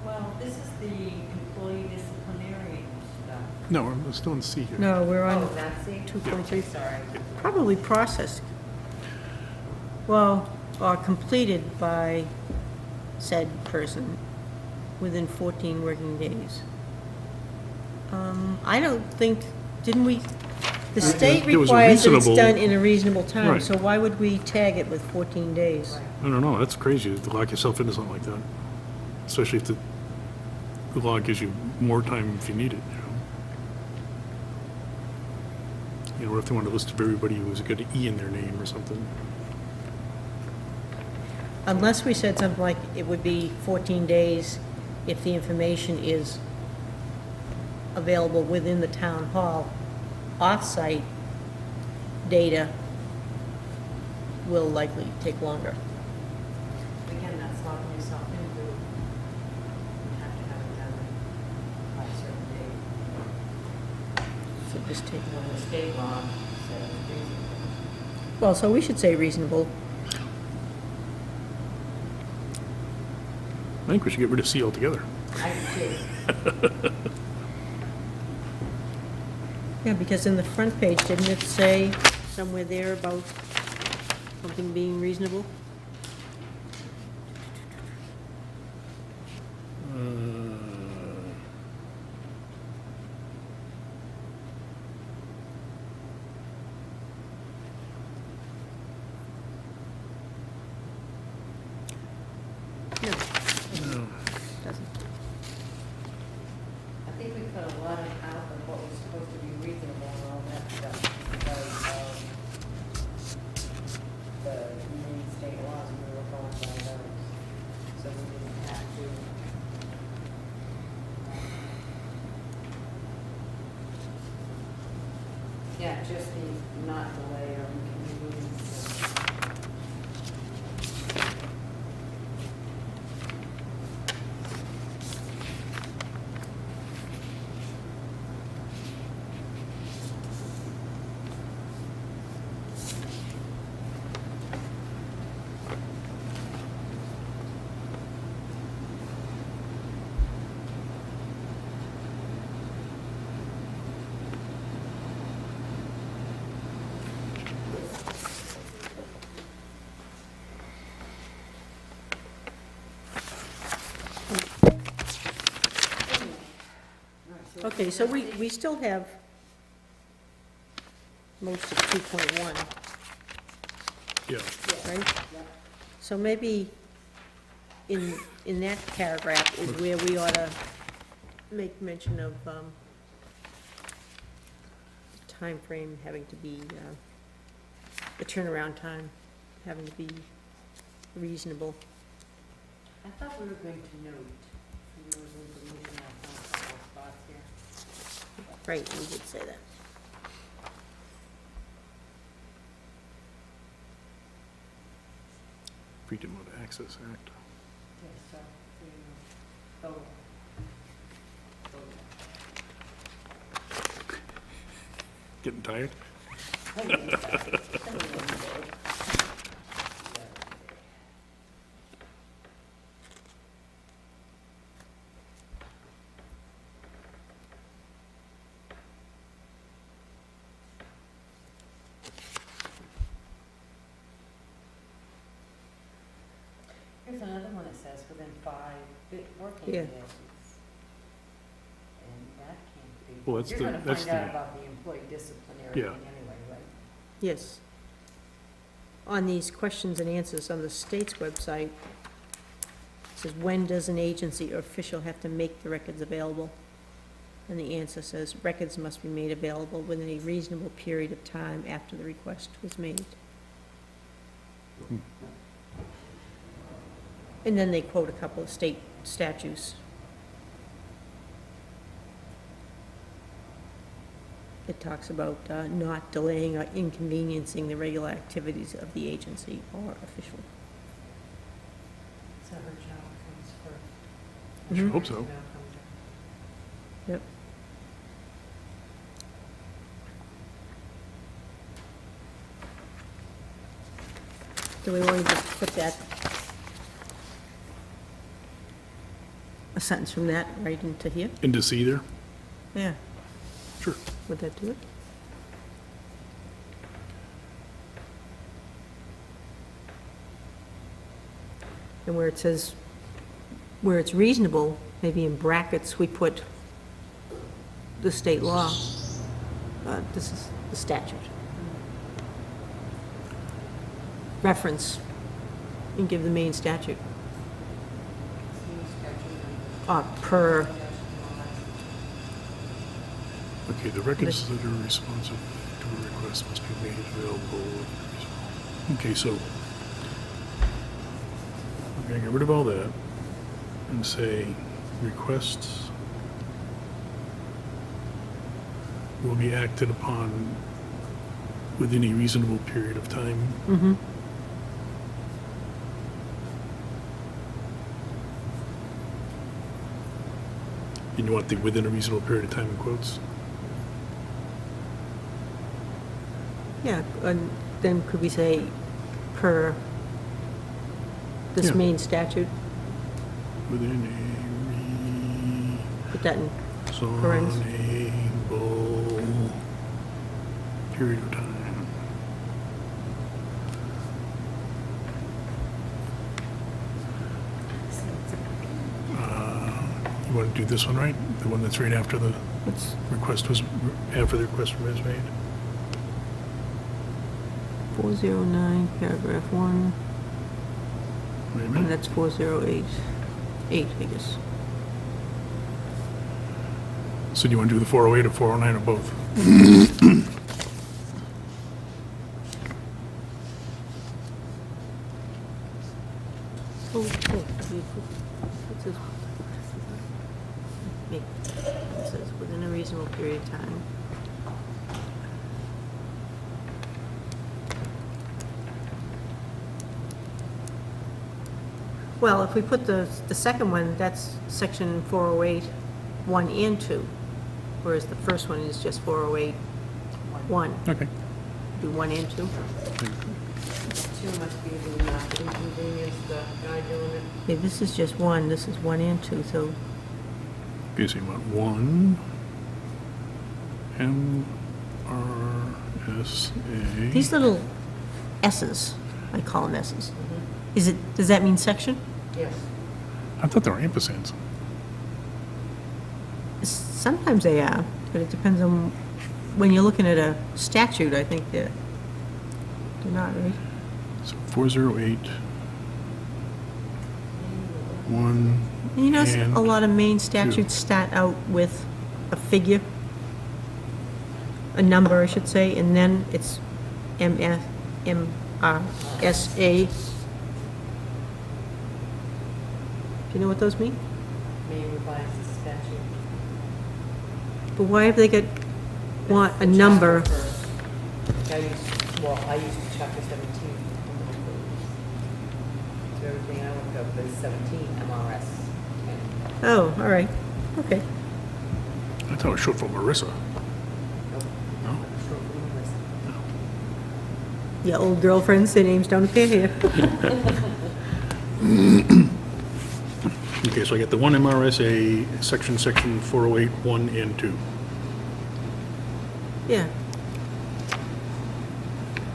Well, this is the employee disciplinary stuff. No, I'm still in C here. No, we're on that's it? 2.3. Sorry. Probably processed. Well, or completed by said person within 14 working days. I don't think, didn't we, the state It was a requires that it's reasonable- done in a reasonable time, Right. so why would we tag it with 14 days? I don't know, that's crazy to lock yourself into something like that. Especially if the law gives you more time if you need it, what if they wanted a list of everybody who's got an E in their name or something? Unless we said something like it would be 14 days if the information is available within the town hall. Off-site data will likely take longer. Again, that's locking yourself into, you have to have it done by a certain date. So just take, When the state law says reasonable. well, so we should say reasonable. I think we should get rid of C altogether. I do too. Yeah, because in the front page, didn't it say somewhere there about something being reasonable? No. Doesn't. I think we cut a lot out of what was supposed to be reasonable and all that stuff because of the Maine state laws and we were going by those. So we didn't have to. Yeah, it just means not delay or inconvenience. Okay, so we still have most of 2.1, Yeah, right? So maybe in that paragraph is where we ought to make mention of time frame having to be, the turnaround time having to be reasonable. I thought we were going to note, and there was information I found a couple of spots here. Right, we did say that. Freedom of Access Act. Okay, so, you know, Getting tired? Here's another one that says within 5 working Yeah. days. And that can't be. Well, that's You're the- gonna that's find out the- about the employee disciplinary Yeah. thing anyway, right? Yes. On these questions and answers on the state's website, it says, when does an agency or official have to make the records available? And the answer says, records must be made available within a reasonable period of time after the request was made. And then they quote a couple of state statutes. It talks about not delaying or inconveniencing the regular activities of the agency or official. So her job comes first. I should hope so. Yep. Do we want to just put that, a sentence from that right into here? Into C there? Yeah, Sure. would that do it? And where it says, where it's reasonable, maybe in brackets, we put the state law. This is the statute. Reference, and give the main statute, per, Okay, the records that are responsive to a request must be made available. Okay, so we're gonna get rid of all that and say requests will be acted upon within a reasonable period of time. mm-hmm, And you want the within a reasonable period of time in quotes? yeah, and then could we say per this Yeah. main statute, Within put that in, a reasonable period of time. You want to do this one, right? The one that's right after the it's request was, after the request was made? 409, paragraph 1, Wait a and minute. that's 408, 8, I guess. So do you want to do the 408 or 409 or both? Oh, what's this? It says within a reasonable period of time. Well, if we put the second one, that's section 408, 1 and 2, whereas the first one is just 408, 1. Okay. Do 1 and 2? Two must be the inconvenience, the guy doing it. Yeah, this is just 1, this is 1 and 2, so, Okay, so you want 1, MRSA. these little S's, I call them S's. Does that mean section? Yes. I thought they were ampersands. Sometimes they are, but it depends on, when you're looking at a statute, I think they're not, right? So 408, 1, And you know, and a lot of Maine statutes start out with a figure, a number, I should say, and then it's MRSA. Do you know what those mean? May revise the statute. But why have they want a number? I used to check the 17. So everything I looked up is 17 MRS. Oh, all right, okay. I thought it was short for Marissa. No? Your old girlfriends, their names don't appear here. Okay, so I get the 1 MRSA, section 408, 1 and 2. Yeah.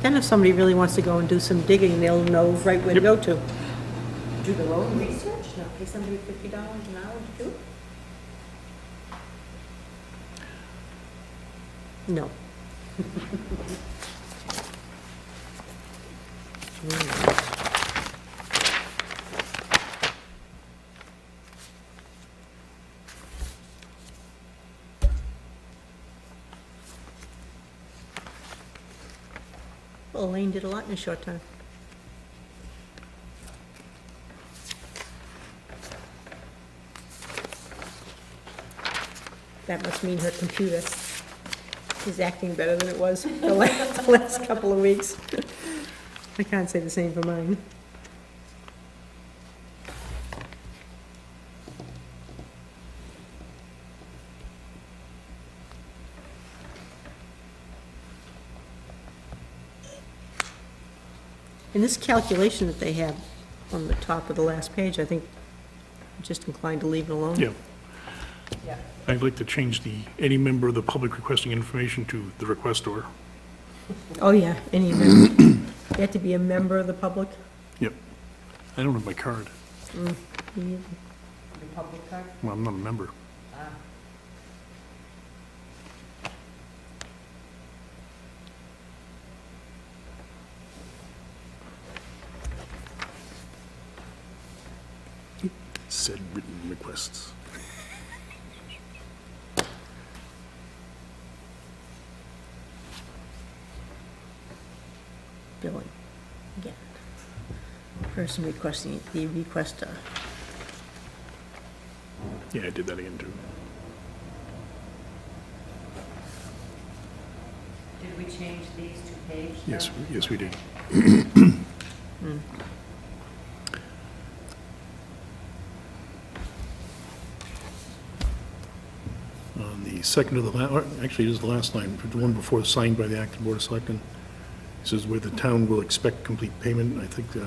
Then if somebody really wants to go and do some digging, they'll know right where to go to. Do their own research? Now pay somebody $50 an hour to do it? No. Well, Elaine did a lot in a short time. That must mean her computer is acting better than it was the last couple of weeks. I can't say the same for mine. And this calculation that they have on the top of the last page, I think I'm just inclined to leave it alone. Yeah. Yeah. I'd like to change any member of the public requesting information to the requestor. Oh, yeah, any member. You have to be a member of the public. Yep. I don't have my card. Me either. Your public card? Well, I'm not a member. Ah. Said written requests. Billing, again. Person requesting, the requester. Yeah, I did that again too. Did we change these to page? Yes, yes, we did. On the second of the actually, it is the last line, the one before signed by the acting board of selectmen. It says where the town will expect complete payment. I think we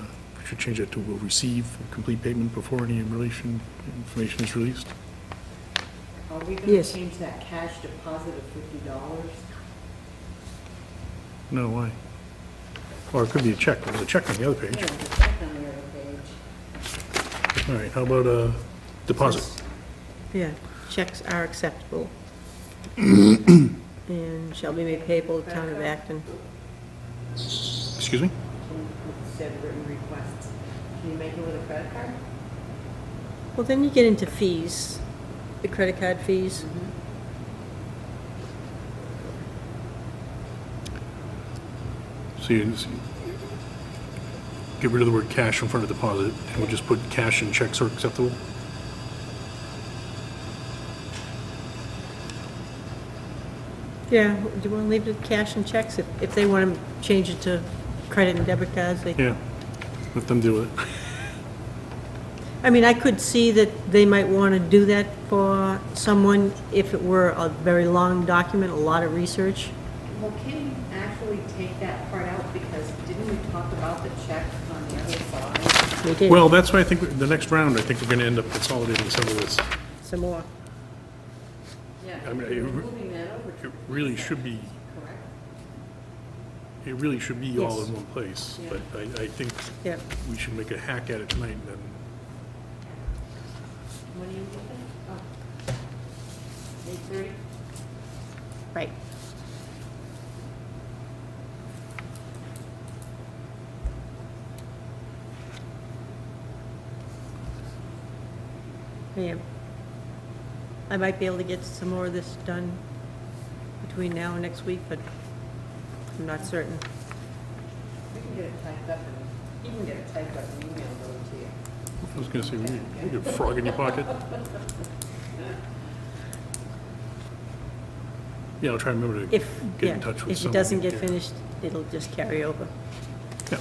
should change that to will receive complete payment before any information is released. Are we gonna Yes. change that cash deposit of $50? No, why? Or it could be a check. There's a check on the other page. Yeah, the check on the other page. All right, how about a deposit? Yeah, checks are acceptable. And shall be made payable to the town of Acton. Excuse me? It said written requests. Can you make it with a credit card? Well, then you get into fees, the credit card fees. So you get rid of the word cash in front of deposit, and we'll just put cash and checks are acceptable? Yeah, do you want to leave it at cash and checks? If they want to change it to credit and debit cards, they, Yeah, let them deal with it. I mean, I could see that they might want to do that for someone if it were a very long document, a lot of research. Well, can you actually take that part out, because didn't we talk about the check on the other side? We did Well, that's why I think the next round, I think we're gonna end up consolidating some of this. some more. Yeah, I mean, we're moving that over to. It really should be, Correct. it really should be all Yes. in one place, Yeah. but I think Yeah. we should make a hack at it tonight and then, When are you leaving? Oh. 8:30? Right. Yeah. I might be able to get some more of this done between now and next week, but I'm not certain. We can get it typed up and, you can get it typed up and emailed over to you. I was gonna say, we get a frog in your pocket. Yeah, I'll try and remember to If, get yeah, in touch with if it someone. doesn't get here. finished, it'll just carry over. Yeah.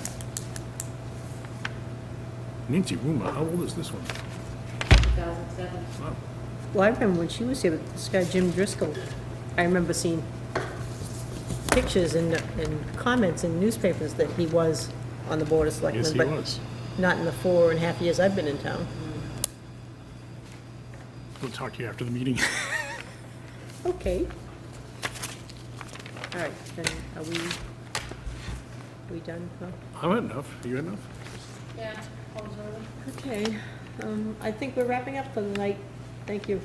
Nancy Ruma, how old is this one? 2007. Wow. Well, I remember when she was here with this guy Jim Driscoll, I remember seeing pictures and comments in newspapers that he was on the Board of Selectmen. Yes, he but was. not in the 4.5 years I've been in town. We'll talk to you after the meeting. Okay. All right, then are we done? Huh? I'm had enough. You had enough? Yeah, close early. Okay, I think we're wrapping up for the night. Thank you.